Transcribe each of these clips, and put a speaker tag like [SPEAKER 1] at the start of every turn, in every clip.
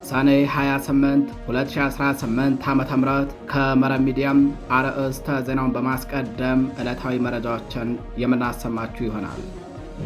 [SPEAKER 1] ሰኔ 28 2018 ዓ.ም ከመረብ ሚዲያም አርዕስተ ዜናውን በማስቀደም ዕለታዊ መረጃዎችን የምናሰማችሁ ይሆናል።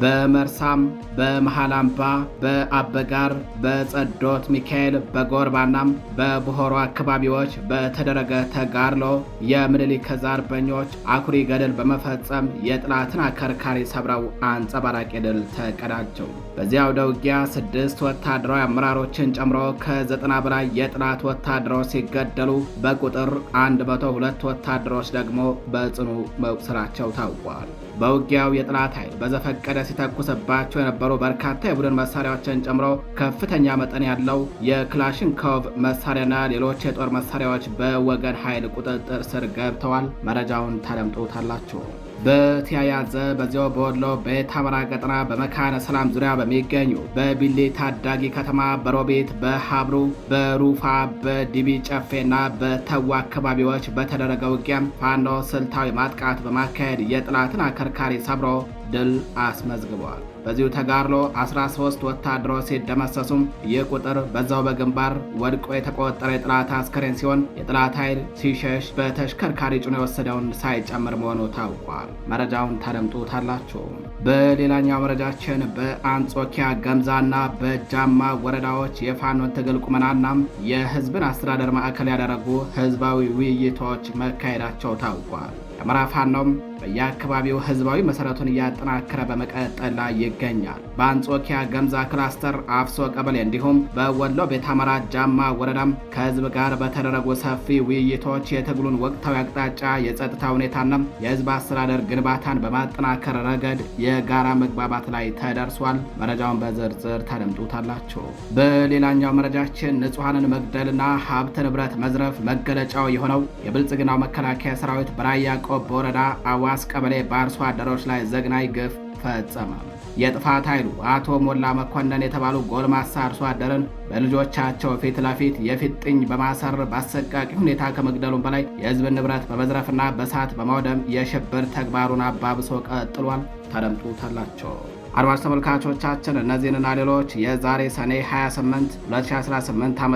[SPEAKER 1] በመርሳም፣ በመሃል አምባ፣ በአበጋር፣ በጸዶት ሚካኤል፣ በጎርባናም በቡሆሮ አካባቢዎች በተደረገ ተጋድሎ የምኒልክ ዕዝ አርበኞች አኩሪ ገድል በመፈጸም የጠላትን አከርካሪ ሰብረው አንጸባራቂ ድል ተቀዳጁ። በዚህ አውደ ውጊያ 6 ወታደራዊ አመራሮችን ጨምሮ ከ90 በላይ የጠላት ወታደሮች ሲገደሉ በቁጥር 102 ወታደሮች ደግሞ በጽኑ መቁሰላቸው ታውቋል። በውጊያው የጠላት ኃይል በዘፈቀደ ሲተኩስባቸው የነበሩ በርካታ የቡድን መሳሪያዎችን ጨምሮ ከፍተኛ መጠን ያለው የክላሽንኮቭ መሳሪያና ሌሎች የጦር መሳሪያዎች በወገን ኃይል ቁጥጥር ስር ገብተዋል። መረጃውን ታደምጡታላችሁ። በተያያዘ በዚያው በወሎ ቤት አማራ ቀጠና በመካነ ሰላም ዙሪያ በሚገኙ በቢሌ ታዳጊ ከተማ፣ በሮቤት፣ በሀብሩ፣ በሩፋ፣ በዲቢ ጨፌና በተዋ አካባቢዎች በተደረገ ውጊያም ፋኖ ስልታዊ ማጥቃት በማካሄድ የጠላትን አከርካሪ ሰብሮ ድል አስመዝግበዋል። በዚሁ ተጋድሎ 13 ወታደሮች ሲደመሰሱም ይህ ቁጥር በዛው በግንባር ወድቆ የተቆጠረ የጠላት አስከሬን ሲሆን የጠላት ኃይል ሲሸሽ በተሽከርካሪ ጭኖ የወሰደውን ሳይጨምር መሆኑ ታውቋል። መረጃውን ታደምጡታላችሁ። በሌላኛው መረጃችን በአንጾኪያ ገምዛና በጃማ ወረዳዎች የፋኖን ትግል ቁመናና የህዝብን አስተዳደር ማዕከል ያደረጉ ህዝባዊ ውይይቶች መካሄዳቸው ታውቋል። የአማራ ፋኖም በየአካባቢው ህዝባዊ መሰረቱን እያጠናከረ በመቀጠል ላይ ይገኛል። በአንጾኪያ ገምዛ ክላስተር አፍሶ ቀበሌ እንዲሁም በወሎ ቤት አማራ ጃማ ወረዳም ከህዝብ ጋር በተደረጉ ሰፊ ውይይቶች የትግሉን ወቅታዊ አቅጣጫ፣ የጸጥታ ሁኔታና የህዝብ አስተዳደር ግንባታን በማጠናከር ረገድ የጋራ መግባባት ላይ ተደርሷል። መረጃውን በዝርዝር ታደምጡታላችሁ። በሌላኛው መረጃችን ንጹሐንን መግደልና ሀብት ንብረት መዝረፍ መገለጫው የሆነው የብልጽግናው መከላከያ ሰራዊት በራያ ቆቦ ወረዳ አዋስ ቀበሌ በአርሶ አደሮች ላይ ዘግናኝ ግፍ ፈጸመ። የጥፋት ኃይሉ አቶ ሞላ መኮንን የተባሉ ጎልማሳ አርሶ አደርን በልጆቻቸው ፊት ለፊት የፊጥኝ በማሰር በአሰቃቂ ሁኔታ ከመግደሉም በላይ የህዝብን ንብረት በመዝረፍና በእሳት በማውደም የሽብር ተግባሩን አባብሶ ቀጥሏል። ታደምጡታላቸው። አድማጭ ተመልካቾቻችን እነዚህንና ሌሎች የዛሬ ሰኔ 28 2018 ዓ.ም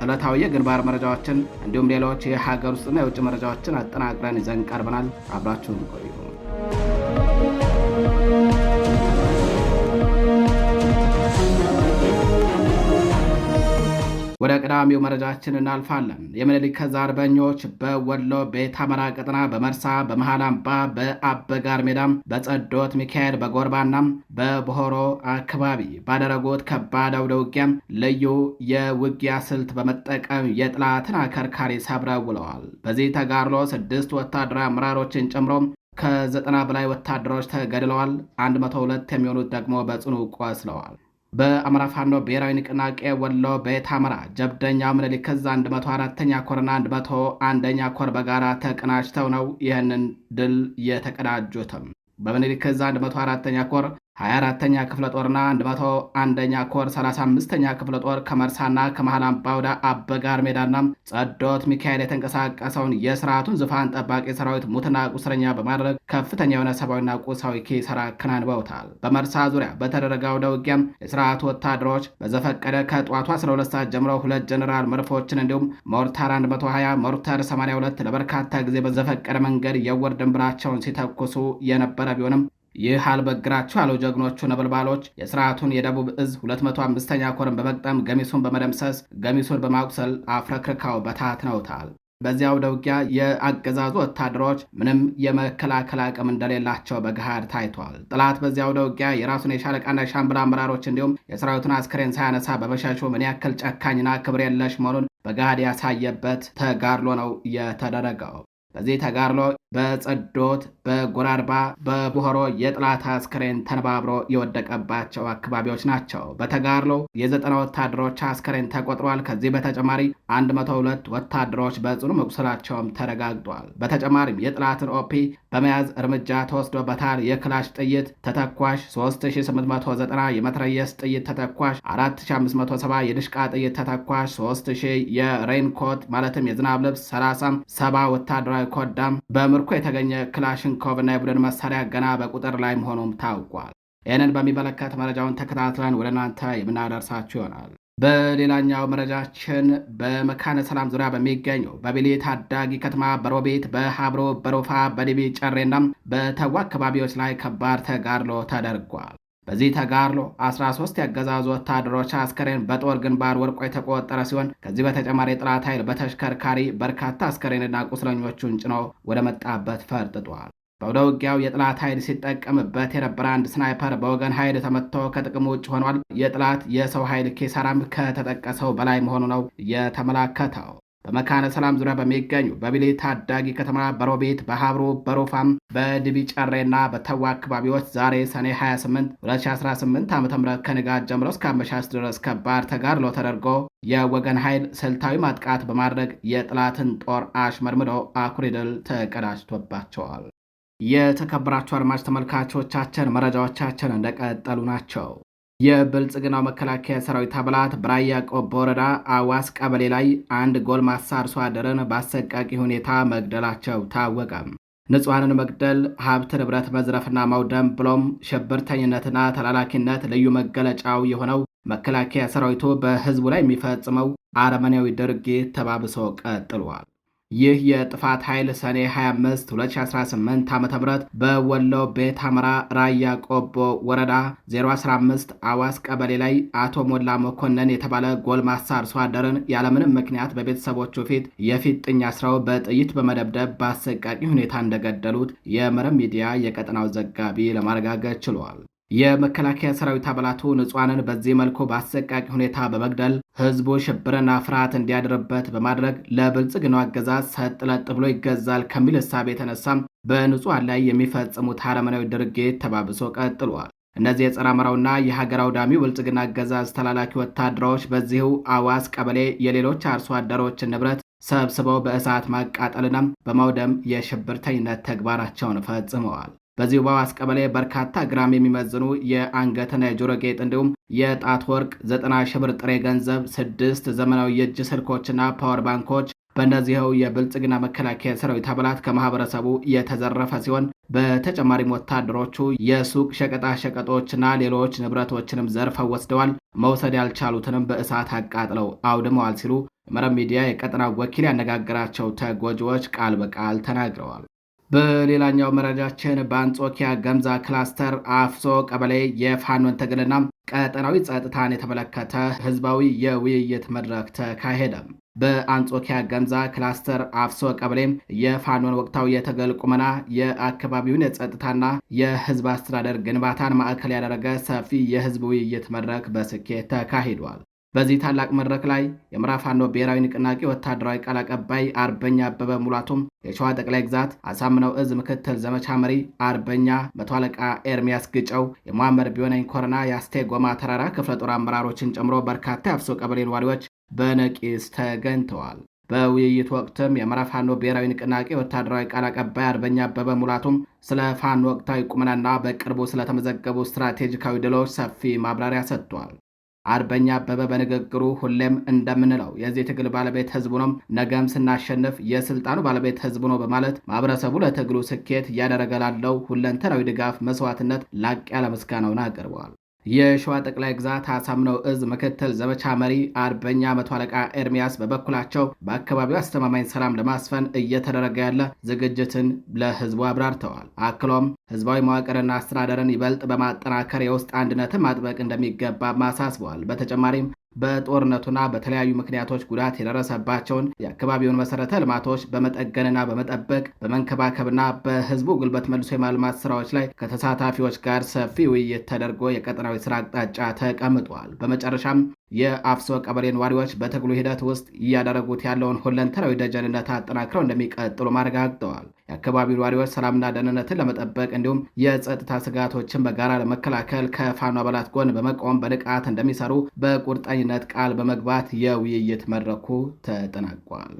[SPEAKER 1] ዕለታዊ የግንባር መረጃዎችን እንዲሁም ሌሎች የሀገር ውስጥና የውጭ መረጃዎችን አጠናቅረን ይዘን ቀርበናል። አብራችሁን ቆዩ። ወደ ቀዳሚው መረጃችን እናልፋለን። የምኒልክ ዕዝ አርበኞች በወሎ ቤት አማራ ቀጠና በመርሳ፣ በመሃል አምባ፣ በአበጋር ሜዳም፣ በጸዶት ሚካኤል፣ በጎርባናም በቡሆሮ አካባቢ ባደረጉት ከባድ አውደ ውጊያም ልዩ የውጊያ ስልት በመጠቀም የጠላትን አከርካሪ ሰብረው ውለዋል። በዚህ ተጋድሎ 6 ወታደራዊ አመራሮችን ጨምሮ ከ90 በላይ ወታደሮች ተገድለዋል። 102 የሚሆኑት ደግሞ በጽኑ ቆስለዋል። በአማራ ፋኖ ብሔራዊ ንቅናቄ ወሎ ቤት አማራ ጀብደኛው ምኒልክ ዕዝ 104ኛ ኮርና 101ኛ ኮር በጋራ ተቀናጅተው ነው ይህንን ድል የተቀዳጁትም። በምኒልክ ዕዝ 104ኛ ኮር 24ኛ ክፍለ ጦርና 101ኛ ኮር 35ኛ ክፍለ ጦር ከመርሳና ከመሃል አምባ ወደ አበጋር ሜዳና ጸዶት ሚካኤል የተንቀሳቀሰውን የስርዓቱን ዙፋን ጠባቂ ሰራዊት ሙትና ቁስለኛ በማድረግ ከፍተኛ የሆነ ሰብአዊና ቁሳዊ ኪሳራ አከናንበውታል። በመርሳ ዙሪያ በተደረገ አውደ ውጊያም የስርዓቱ ወታደሮች በዘፈቀደ ከጠዋቱ 12 ሰዓት ጀምሮ 2 ጀነራል መድፎችን እንዲሁም ሞርታር 120 ሞርታር 82 ለበርካታ ጊዜ በዘፈቀደ መንገድ የወር ድንብራቸውን ሲተኩሱ የነበረ ቢሆንም ይህ አልበግራቸው ያለው ጀግኖቹ ነበልባሎች የስርዓቱን የደቡብ ዕዝ 205ኛ ኮርን በመቅጠም ገሚሱን በመደምሰስ ገሚሱን በማቁሰል አፍረክርከው በታትነውታል። በዚያው ውጊያ የአገዛዙ ወታደሮች ምንም የመከላከል አቅም እንደሌላቸው በገሃድ ታይቷል። ጠላት በዚያው ውጊያ የራሱን የሻለቃና የሻምበል አመራሮች እንዲሁም የሰራዊቱን አስከሬን ሳያነሳ በመሸሹ ምን ያክል ጨካኝና ክብር የለሽ መሆኑን በገሃድ ያሳየበት ተጋድሎ ነው የተደረገው። በዚህ ተጋድሎ በጸዶት፣ በጎራርባ፣ በቡሆሮ የጠላት አስከሬን ተነባብሮ የወደቀባቸው አካባቢዎች ናቸው። በተጋድሎ የ90 ወታደሮች አስከሬን ተቆጥሯል። ከዚህ በተጨማሪ 102 ወታደሮች በጽኑ መቁሰላቸውም ተረጋግጧል። በተጨማሪም የጠላትን ኦፒ በመያዝ እርምጃ ተወስዶበታል። የክላሽ ጥይት ተተኳሽ 3890፣ የመትረየስ ጥይት ተተኳሽ 4570፣ የድሽቃ ጥይት ተተኳሽ 3000፣ የሬንኮት ማለትም የዝናብ ልብስ 70 ወታደራዊ ኮዳም በምርኮ የተገኘ ክላሽንኮቭና የቡድን መሳሪያ ገና በቁጥር ላይ መሆኑም ታውቋል። ይህንን በሚመለከት መረጃውን ተከታትለን ወደ እናንተ የምናደርሳችሁ ይሆናል። በሌላኛው መረጃችን በመካነ ሰላም ዙሪያ በሚገኘው በቢሌ ታዳጊ ከተማ በሮቤት፣ በሀብሮ፣ በሮፋ፣ በዲቢ ጨሬና በተዋ አካባቢዎች ላይ ከባድ ተጋድሎ ተደርጓል። በዚህ ተጋድሎ 13 ያገዛዙ ወታደሮች አስከሬን በጦር ግንባር ወርቆ የተቆጠረ ሲሆን ከዚህ በተጨማሪ የጠላት ኃይል በተሽከርካሪ በርካታ አስከሬንና ቁስለኞቹን ጭኖ ወደ መጣበት ፈርጥጧል። በወደ ውጊያው የጠላት ኃይል ሲጠቀምበት የነበረ አንድ ስናይፐር በወገን ኃይል ተመትቶ ከጥቅም ውጭ ሆኗል። የጠላት የሰው ኃይል ኪሳራም ከተጠቀሰው በላይ መሆኑ ነው የተመላከተው። በመካነ ሰላም ዙሪያ በሚገኙ በቢሌ ታዳጊ ከተማ፣ በሮቤት፣ በሀብሮ፣ በሮፋም፣ በድቢ ጨሬና በተዋ አካባቢዎች ዛሬ ሰኔ 28 2018 ዓ ም ከንጋት ጀምሮ እስከ አመሻሽ ድረስ ከባድ ተጋድሎ ተደርጎ የወገን ኃይል ስልታዊ ማጥቃት በማድረግ የጠላትን ጦር አሽመድምዶ አኩሪ ድል ተቀዳጅቶባቸዋል። የተከበራችሁ አድማጭ ተመልካቾቻችን መረጃዎቻችን እንደቀጠሉ ናቸው። የብልጽግናው መከላከያ ሰራዊት አባላት በራያ ቆቦ ወረዳ አዋስ ቀበሌ ላይ አንድ ጎልማሳ አርሶ አደርን በአሰቃቂ ሁኔታ መግደላቸው ታወቀ። ንጹሐንን መግደል፣ ሀብት ንብረት መዝረፍና ማውደም ብሎም ሽብርተኝነትና ተላላኪነት ልዩ መገለጫው የሆነው መከላከያ ሰራዊቱ በህዝቡ ላይ የሚፈጽመው አረመኔያዊ ድርጊት ተባብሶ ቀጥሏል። ይህ የጥፋት ኃይል ሰኔ 25 2018 ዓ.ም በወሎ ቤት አምራ ራያ ቆቦ ወረዳ 015 አዋስ ቀበሌ ላይ አቶ ሞላ መኮንን የተባለ ጎልማሳ አርሶ አደርን ያለምንም ምክንያት በቤተሰቦቹ ፊት የፊጥኝ አስረው በጥይት በመደብደብ በአሰቃቂ ሁኔታ እንደገደሉት የመረብ ሚዲያ የቀጠናው ዘጋቢ ለማረጋገጥ ችሏል። የመከላከያ ሰራዊት አባላቱ ንጹሐንን በዚህ መልኩ በአሰቃቂ ሁኔታ በመግደል ህዝቡ ሽብርና ፍርሃት እንዲያድርበት በማድረግ ለብልጽግናው አገዛዝ ሰጥ ለጥ ብሎ ይገዛል ከሚል እሳቤ የተነሳም በንጹሐን ላይ የሚፈጽሙት አረመናዊ ድርጊት ተባብሶ ቀጥሏል። እነዚህ የጸረ አማራውና የሀገር አውዳሚው ብልጽግና አገዛዝ ተላላኪ ወታደሮች በዚሁ አዋስ ቀበሌ የሌሎች አርሶ አደሮችን ንብረት ሰብስበው በእሳት ማቃጠልና በማውደም የሽብርተኝነት ተግባራቸውን ፈጽመዋል። በዚሁ በአዋስ ቀበሌ በርካታ ግራም የሚመዝኑ የአንገትና የጆሮ ጌጥ እንዲሁም የጣት ወርቅ፣ 90 ሺህ ብር ጥሬ ገንዘብ፣ 6 ዘመናዊ የእጅ ስልኮችና ፓወር ባንኮች በእነዚህው የብልጽግና መከላከያ ሰራዊት አባላት ከማህበረሰቡ የተዘረፈ ሲሆን በተጨማሪም ወታደሮቹ የሱቅ ሸቀጣ ሸቀጦችና ሌሎች ንብረቶችንም ዘርፈው ወስደዋል። መውሰድ ያልቻሉትንም በእሳት አቃጥለው አውድመዋል ሲሉ የመረብ ሚዲያ የቀጠናው ወኪል ያነጋገራቸው ተጎጂዎች ቃል በቃል ተናግረዋል። በሌላኛው መረጃችን በአንጾኪያ ገምዛ ክላስተር አፍሶ ቀበሌ የፋኖን ትግልና ቀጠናዊ ጸጥታን የተመለከተ ህዝባዊ የውይይት መድረክ ተካሄደ። በአንጾኪያ ገምዛ ክላስተር አፍሶ ቀበሌም የፋኖን ወቅታዊ የትግል ቁመና፣ የአካባቢውን የጸጥታና የህዝብ አስተዳደር ግንባታን ማዕከል ያደረገ ሰፊ የህዝብ ውይይት መድረክ በስኬት ተካሂዷል። በዚህ ታላቅ መድረክ ላይ የምዕራብ ፋኖ ብሔራዊ ንቅናቄ ወታደራዊ ቃል አቀባይ አርበኛ አበበ ሙላቱም፣ የሸዋ ጠቅላይ ግዛት አሳምነው እዝ ምክትል ዘመቻ መሪ አርበኛ መቶ አለቃ ኤርሚያስ ግጨው፣ የመሐመድ ቢሆነኝ ኮረና የአስቴ ጎማ ተራራ ክፍለ ጦር አመራሮችን ጨምሮ በርካታ የአፍሶ ቀበሌ ነዋሪዎች በነቂስ ተገኝተዋል። በውይይቱ ወቅትም የምዕራብ ፋኖ ብሔራዊ ንቅናቄ ወታደራዊ ቃል አቀባይ አርበኛ አበበ ሙላቱም ስለ ፋኖ ወቅታዊ ቁመናና በቅርቡ ስለተመዘገቡ ስትራቴጂካዊ ድሎች ሰፊ ማብራሪያ ሰጥቷል። አርበኛ አበበ በንግግሩ ሁሌም እንደምንለው የዚህ ትግል ባለቤት ህዝቡ ነው፣ ነገም ስናሸንፍ የስልጣኑ ባለቤት ህዝቡ ነው በማለት ማህበረሰቡ ለትግሉ ስኬት እያደረገ ላለው ሁለንተናዊ ድጋፍ መስዋዕትነት ላቅ ያለ ምስጋናውን አቅርበዋል። የሸዋ ጠቅላይ ግዛት አሳምነው እዝ ምክትል ዘመቻ መሪ አርበኛ መቶ አለቃ ኤርሚያስ በበኩላቸው በአካባቢው አስተማማኝ ሰላም ለማስፈን እየተደረገ ያለ ዝግጅትን ለህዝቡ አብራርተዋል። አክሎም ህዝባዊ መዋቅርና አስተዳደርን ይበልጥ በማጠናከር የውስጥ አንድነትን ማጥበቅ እንደሚገባ አሳስበዋል። በተጨማሪም በጦርነቱና በተለያዩ ምክንያቶች ጉዳት የደረሰባቸውን የአካባቢውን መሰረተ ልማቶች በመጠገንና በመጠበቅ በመንከባከብና በህዝቡ ጉልበት መልሶ የማልማት ስራዎች ላይ ከተሳታፊዎች ጋር ሰፊ ውይይት ተደርጎ የቀጠናዊ ስራ አቅጣጫ ተቀምጧል። በመጨረሻም የአፍሶ ቀበሌ ነዋሪዎች በትግሉ ሂደት ውስጥ እያደረጉት ያለውን ሁለንተናዊ ደጀንነት አጠናክረው እንደሚቀጥሉ አረጋግጠዋል። የአካባቢው ነዋሪዎች ሰላምና ደህንነትን ለመጠበቅ እንዲሁም የጸጥታ ስጋቶችን በጋራ ለመከላከል ከፋኖ አባላት ጎን በመቆም በንቃት እንደሚሰሩ በቁርጠኝነት ቃል በመግባት የውይይት መድረኩ ተጠናቋል።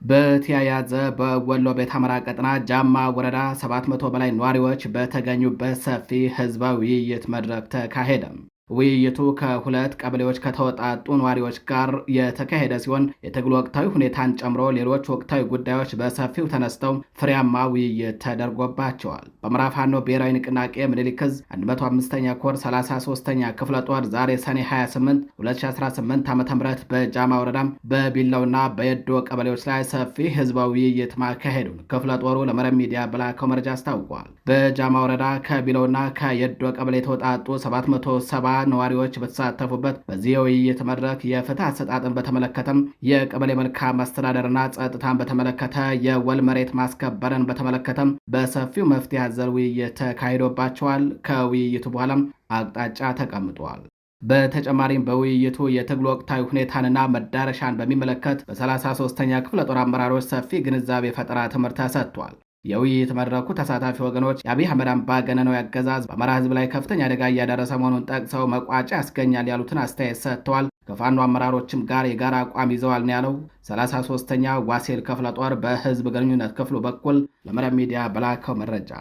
[SPEAKER 1] በተያያዘ በወሎ ቤት አምራ ቀጠና ጃማ ወረዳ 700 በላይ ነዋሪዎች በተገኙበት ሰፊ ህዝባዊ ውይይት መድረክ ተካሄደ። ውይይቱ ከሁለት ቀበሌዎች ከተወጣጡ ነዋሪዎች ጋር የተካሄደ ሲሆን የትግሉ ወቅታዊ ሁኔታን ጨምሮ ሌሎች ወቅታዊ ጉዳዮች በሰፊው ተነስተው ፍሬያማ ውይይት ተደርጎባቸዋል። በአማራ ፋኖ ብሔራዊ ንቅናቄ ምኒልክ ዕዝ 105ኛ ኮር 33ኛ ክፍለ ጦር ዛሬ ሰኔ 28 2018 ዓ.ም በጃማ ወረዳም በቢላውና በየዶ ቀበሌዎች ላይ ሰፊ ህዝባዊ ውይይት ማካሄዱን ክፍለ ጦሩ ለመረብ ሚዲያ በላከው መረጃ አስታውቋል። በጃማ ወረዳ ከቢላውና ከየዶ ቀበሌ የተወጣጡ 770 ነዋሪዎች በተሳተፉበት በዚህ የውይይት መድረክ የፍትህ አሰጣጥን በተመለከተም የቀበሌ መልካም አስተዳደርና ጸጥታን በተመለከተ የወል መሬት ማስከበርን በተመለከተም በሰፊው መፍትሄ አዘል ውይይት ተካሂዶባቸዋል። ከውይይቱ በኋላም አቅጣጫ ተቀምጧል። በተጨማሪም በውይይቱ የትግሉ ወቅታዊ ሁኔታንና መዳረሻን በሚመለከት በ33ኛ ክፍለ ጦር አመራሮች ሰፊ ግንዛቤ ፈጠራ ትምህርት ተሰጥቷል። የውይይት መድረኩ ተሳታፊ ወገኖች የአብይ አህመድ አምባገነናዊ አገዛዝ በአማራ ህዝብ ላይ ከፍተኛ አደጋ እያደረሰ መሆኑን ጠቅሰው መቋጫ ያስገኛል ያሉትን አስተያየት ሰጥተዋል። ከፋኖ አመራሮችም ጋር የጋራ አቋም ይዘዋል ነው ያለው 33ኛ ዋሴል ክፍለ ጦር በህዝብ ግንኙነት ክፍሉ በኩል ለመረብ ሚዲያ በላከው መረጃ።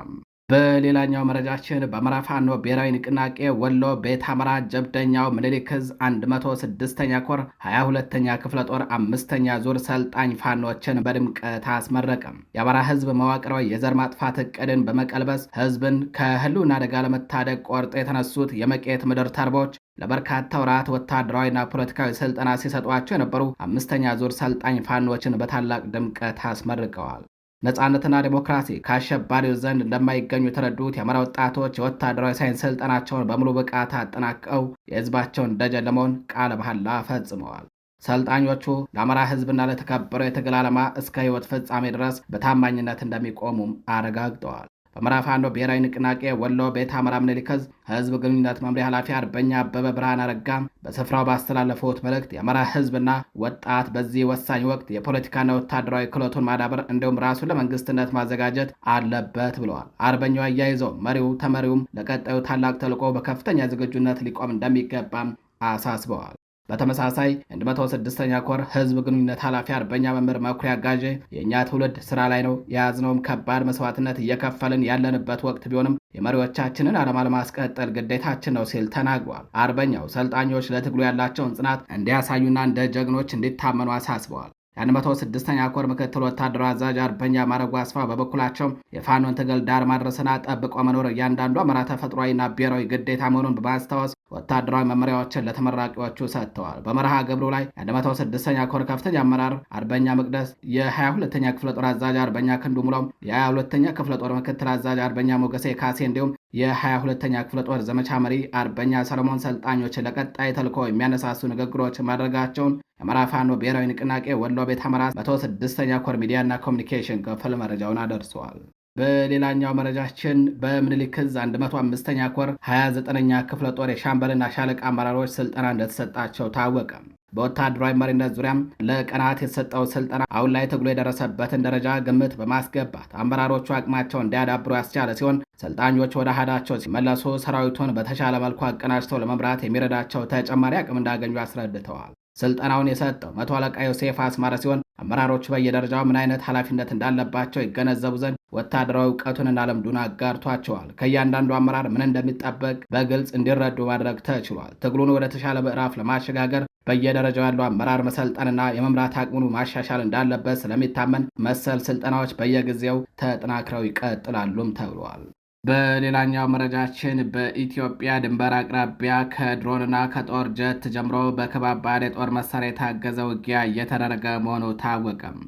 [SPEAKER 1] በሌላኛው መረጃችን በአማራ ፋኖ ብሔራዊ ንቅናቄ ወሎ ቤት አማራ ጀብደኛው ምኒልክ ዕዝ 106ኛ ኮር 22ኛ ክፍለ ጦር 5ኛ ዙር ሰልጣኝ ፋኖችን በድምቀት አስመረቀም። የአማራ ህዝብ መዋቅራዊ የዘር ማጥፋት እቅድን በመቀልበስ ህዝብን ከህልውና አደጋ ለመታደግ ቆርጦ የተነሱት የመቄት ምድር ተርቦች ለበርካታ ወራት ወታደራዊና ፖለቲካዊ ስልጠና ሲሰጧቸው የነበሩ 5ኛ ዙር ሰልጣኝ ፋኖችን በታላቅ ድምቀት አስመርቀዋል። ነጻነትና ዲሞክራሲ ከአሸባሪው ዘንድ እንደማይገኙ የተረዱት የአማራ ወጣቶች የወታደራዊ ሳይንስ ስልጠናቸውን በሙሉ ብቃት አጠናቀው የህዝባቸውን ደጀን ለመሆን ቃለ መሃላ ፈጽመዋል። ሰልጣኞቹ ለአማራ ህዝብና ለተከበረው የትግል ዓላማ እስከ ህይወት ፍጻሜ ድረስ በታማኝነት እንደሚቆሙም አረጋግጠዋል። በአማራ ፋኖ ብሔራዊ ንቅናቄ ወሎ ቤት አማራ ምኒልክ ዕዝ ህዝብ ግንኙነት መምሪያ ኃላፊ አርበኛ አበበ ብርሃን አረጋ በስፍራው ባስተላለፉት መልእክት የአማራ ህዝብና ወጣት በዚህ ወሳኝ ወቅት የፖለቲካና ወታደራዊ ክህሎቱን ማዳበር እንዲሁም ራሱን ለመንግስትነት ማዘጋጀት አለበት ብለዋል። አርበኛው አያይዘው መሪው ተመሪውም ለቀጣዩ ታላቅ ተልዕኮ በከፍተኛ ዝግጁነት ሊቆም እንደሚገባም አሳስበዋል። በተመሳሳይ 106ኛ ኮር ህዝብ ግንኙነት ኃላፊ አርበኛ መምህር መኩሪያ ጋዤ የእኛ ትውልድ ስራ ላይ ነው፣ የያዝነውም ከባድ መስዋዕትነት እየከፈልን ያለንበት ወቅት ቢሆንም የመሪዎቻችንን ዓላማ ለማስቀጠል ግዴታችን ነው ሲል ተናግሯል። አርበኛው ሰልጣኞች ለትግሉ ያላቸውን ጽናት እንዲያሳዩና እንደ ጀግኖች እንዲታመኑ አሳስበዋል። የ106ኛ ኮር ምክትል ወታደራዊ አዛዥ አርበኛ ማረጉ አስፋ በበኩላቸው የፋኖን ትግል ዳር ማድረስና ጠብቆ መኖር እያንዳንዱ አማራ ተፈጥሯዊና ብሔራዊ ግዴታ መሆኑን በማስታወስ ወታደራዊ መመሪያዎችን ለተመራቂዎቹ ሰጥተዋል። በመርሃ ግብሩ ላይ የ106ኛ ኮር ከፍተኛ አመራር አርበኛ መቅደስ፣ የ22ኛ ክፍለ ጦር አዛዥ አርበኛ ክንዱ ሙላው፣ የ22ኛ ክፍለ ጦር ምክትል አዛዥ አርበኛ ሞገሴ ካሴ እንዲሁም የ22ኛ ክፍለ ጦር ዘመቻ መሪ አርበኛ ሰለሞን ሰልጣኞች ለቀጣይ ተልዕኮ የሚያነሳሱ ንግግሮች ማድረጋቸውን የአማራ ፋኖ ብሔራዊ ንቅናቄ ወሎ ቤት አማራ 106ኛ ኮር ሚዲያና ኮሚኒኬሽን ክፍል መረጃውን አደርሰዋል። በሌላኛው መረጃችን በምኒልክ ዕዝ 105ኛ ኮር 29ኛ ክፍለ ጦር የሻምበልና ሻለቃ አመራሮች ስልጠና እንደተሰጣቸው ታወቀ። በወታደራዊ መሪነት ዙሪያም ለቀናት የተሰጠው ስልጠና አሁን ላይ ትግሉ የደረሰበትን ደረጃ ግምት በማስገባት አመራሮቹ አቅማቸውን እንዲያዳብሩ ያስቻለ ሲሆን ሰልጣኞች ወደ አሃዳቸው ሲመለሱ ሰራዊቱን በተሻለ መልኩ አቀናጅተው ለመምራት የሚረዳቸው ተጨማሪ አቅም እንዳገኙ አስረድተዋል። ስልጠናውን የሰጠው መቶ አለቃ ዮሴፍ አስማረ ሲሆን አመራሮቹ በየደረጃው ምን አይነት ኃላፊነት እንዳለባቸው ይገነዘቡ ዘንድ ወታደራዊ እውቀቱንና ልምዱን አጋርቷቸዋል። ከእያንዳንዱ አመራር ምን እንደሚጠበቅ በግልጽ እንዲረዱ ማድረግ ተችሏል። ትግሉን ወደ ተሻለ ምዕራፍ ለማሸጋገር በየደረጃው ያለው አመራር መሰልጠንና የመምራት አቅሙን ማሻሻል እንዳለበት ስለሚታመን መሰል ስልጠናዎች በየጊዜው ተጠናክረው ይቀጥላሉም ተብሏል። በሌላኛው መረጃችን በኢትዮጵያ ድንበር አቅራቢያ ከድሮንና ከጦር ጀት ጀምሮ በከባድ የጦር መሳሪያ የታገዘ ውጊያ እየተደረገ መሆኑ ታወቀም።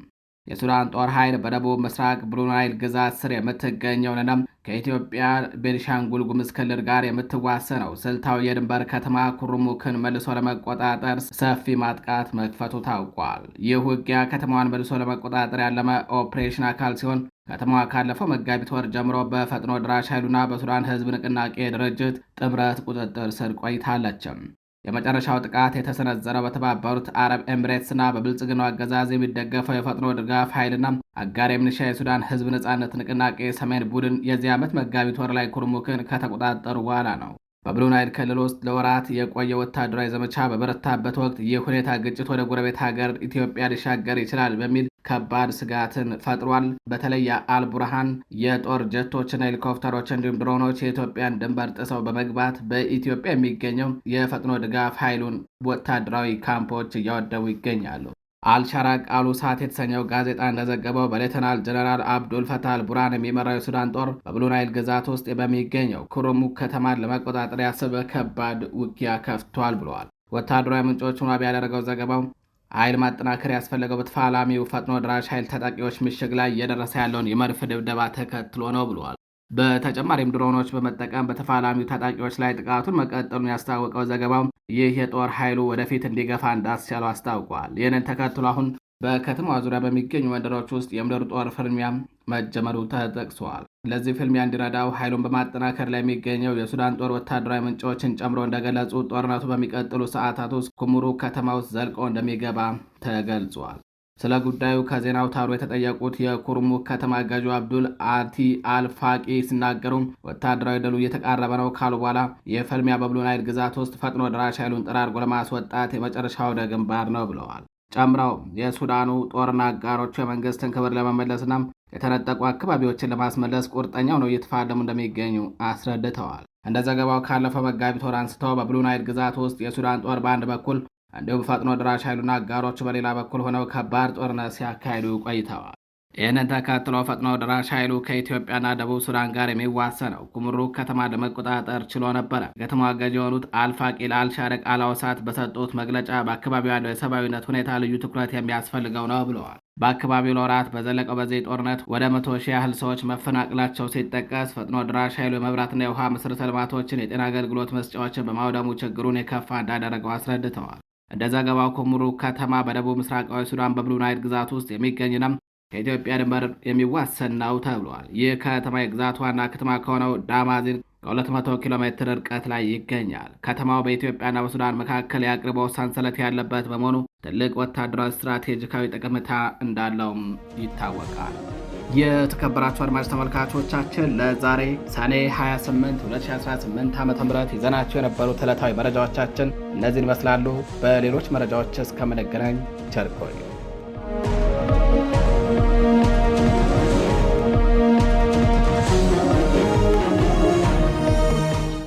[SPEAKER 1] የሱዳን ጦር ኃይል በደቡብ ምስራቅ ብሉ ናይል ግዛት ስር የምትገኘውንና ከኢትዮጵያ ቤኒሻንጉል ጉሙዝ ክልል ጋር የምትዋሰነው ስልታዊ የድንበር ከተማ ኩርሙክን መልሶ ለመቆጣጠር ሰፊ ማጥቃት መክፈቱ ታውቋል። ይህ ውጊያ ከተማዋን መልሶ ለመቆጣጠር ያለመ ኦፕሬሽን አካል ሲሆን ከተማዋ ካለፈው መጋቢት ወር ጀምሮ በፈጥኖ ድራሽ ኃይሉና በሱዳን ሕዝብ ንቅናቄ ድርጅት ጥምረት ቁጥጥር ስር ቆይታለችም። የመጨረሻው ጥቃት የተሰነዘረው በተባበሩት አረብ ኤምሬትስና በብልጽግናው አገዛዝ የሚደገፈው የፈጥኖ ድጋፍ ኃይልና አጋር የሚሊሻ የሱዳን ሕዝብ ነጻነት ንቅናቄ ሰሜን ቡድን የዚህ ዓመት መጋቢት ወር ላይ ኩርሙክን ከተቆጣጠሩ በኋላ ነው። በብሉ ናይል ክልል ውስጥ ለወራት የቆየ ወታደራዊ ዘመቻ በበረታበት ወቅት ይህ ሁኔታ ግጭት ወደ ጎረቤት ሀገር ኢትዮጵያ ሊሻገር ይችላል በሚል ከባድ ስጋትን ፈጥሯል። በተለይ የአልቡርሃን የጦር ጀቶችና ሄሊኮፕተሮች እንዲሁም ድሮኖች የኢትዮጵያን ድንበር ጥሰው በመግባት በኢትዮጵያ የሚገኘው የፈጥኖ ድጋፍ ኃይሉን ወታደራዊ ካምፖች እያወደሙ ይገኛሉ። አልሻራቅ አሉሳት የተሰኘው ጋዜጣ እንደዘገበው በሌተናል ጀነራል አብዱል ፈታህ አልቡርሃን የሚመራው የሱዳን ጦር በብሉ ናይል ግዛት ውስጥ በሚገኘው ኩሩሙክ ከተማን ለመቆጣጠር ያሰበ ከባድ ውጊያ ከፍቷል ብለዋል። ወታደራዊ ምንጮቹን ዋቢ ያደረገው ዘገባው ኃይል ማጠናከር ያስፈለገው በተፋላሚው ፈጥኖ ድራሽ ኃይል ታጣቂዎች ምሽግ ላይ እየደረሰ ያለውን የመድፍ ድብደባ ተከትሎ ነው ብለዋል። በተጨማሪም ድሮኖች በመጠቀም በተፋላሚው ታጣቂዎች ላይ ጥቃቱን መቀጠሉን ያስታወቀው ዘገባው ይህ የጦር ኃይሉ ወደፊት እንዲገፋ እንዳስቻለው አስታውቋል። ይህንን ተከትሎ አሁን በከተማዋ ዙሪያ በሚገኙ መንደሮች ውስጥ የምድር ጦር ፍልሚያ መጀመሩ ተጠቅሷል። ለዚህ ፍልሚያ እንዲረዳው ኃይሉን በማጠናከር ላይ የሚገኘው የሱዳን ጦር ወታደራዊ ምንጮችን ጨምሮ እንደገለጹ ጦርነቱ በሚቀጥሉ ሰዓታት ውስጥ ኩሙሩክ ከተማ ውስጥ ዘልቆ እንደሚገባ ተገልጿል። ስለ ጉዳዩ ከዜና አውታሩ የተጠየቁት የኩርሙክ ከተማ ገዢው አብዱል አቲ አልፋቂ ሲናገሩ ወታደራዊ ድሉ እየተቃረበ ነው ካሉ በኋላ የፍልሚያ በብሉ ናይል ግዛት ውስጥ ፈጥኖ ደራሽ ኃይሉን ጠራርጎ ለማስወጣት የመጨረሻው ወደ ግንባር ነው ብለዋል። ጨምረው የሱዳኑ ጦርና አጋሮቹ የመንግስትን ክብር ለመመለስና የተነጠቁ አካባቢዎችን ለማስመለስ ቁርጠኛው ነው እየተፋለሙ እንደሚገኙ አስረድተዋል። እንደ ዘገባው ካለፈው መጋቢት ወር አንስተው በብሉ ናይል ግዛት ውስጥ የሱዳን ጦር በአንድ በኩል እንዲሁም ፈጥኖ ድራሽ ኃይሉና አጋሮቹ በሌላ በኩል ሆነው ከባድ ጦርነት ሲያካሂዱ ቆይተዋል። ይህንን ተከትሎ ፈጥኖ ድራሽ ኃይሉ ከኢትዮጵያና ደቡብ ሱዳን ጋር የሚዋሰነው ኩምሩክ ከተማ ለመቆጣጠር ችሎ ነበረ። ከተማዋ ገዢ የሆኑት አልፋቂ ለአልሻረቅ አላውሳት በሰጡት መግለጫ በአካባቢው ያለው የሰብአዊነት ሁኔታ ልዩ ትኩረት የሚያስፈልገው ነው ብለዋል። በአካባቢው ለወራት በዘለቀው በዚህ ጦርነት ወደ 100 ሺህ ያህል ሰዎች መፈናቀላቸው ሲጠቀስ ፈጥኖ ድራሽ ኃይሉ የመብራትና የውሃ መሠረተ ልማቶችን፣ የጤና አገልግሎት መስጫዎችን በማውደሙ ችግሩን የከፋ እንዳደረገው አስረድተዋል። እንደ ዘገባው ኩምሩክ ከተማ በደቡብ ምስራቃዊ ሱዳን በብሉ ናይል ግዛት ውስጥ የሚገኝና ከኢትዮጵያ ድንበር የሚዋሰን ነው ተብሏል። ይህ ከተማ የግዛት ዋና ከተማ ከሆነው ዳማዚን ከ200 ኪሎ ሜትር ርቀት ላይ ይገኛል። ከተማው በኢትዮጵያና በሱዳን መካከል የአቅርቦት ሰንሰለት ያለበት በመሆኑ ትልቅ ወታደራዊ ስትራቴጂካዊ ጠቀሜታ እንዳለውም ይታወቃል። የተከበራችሁ አድማጭ ተመልካቾቻችን ለዛሬ ሰኔ 28 2018 ዓ.ም ይዘናቸው የነበሩት ዕለታዊ መረጃዎቻችን እነዚህን ይመስላሉ። በሌሎች መረጃዎች እስከምንገናኝ ቸር ቆዩ።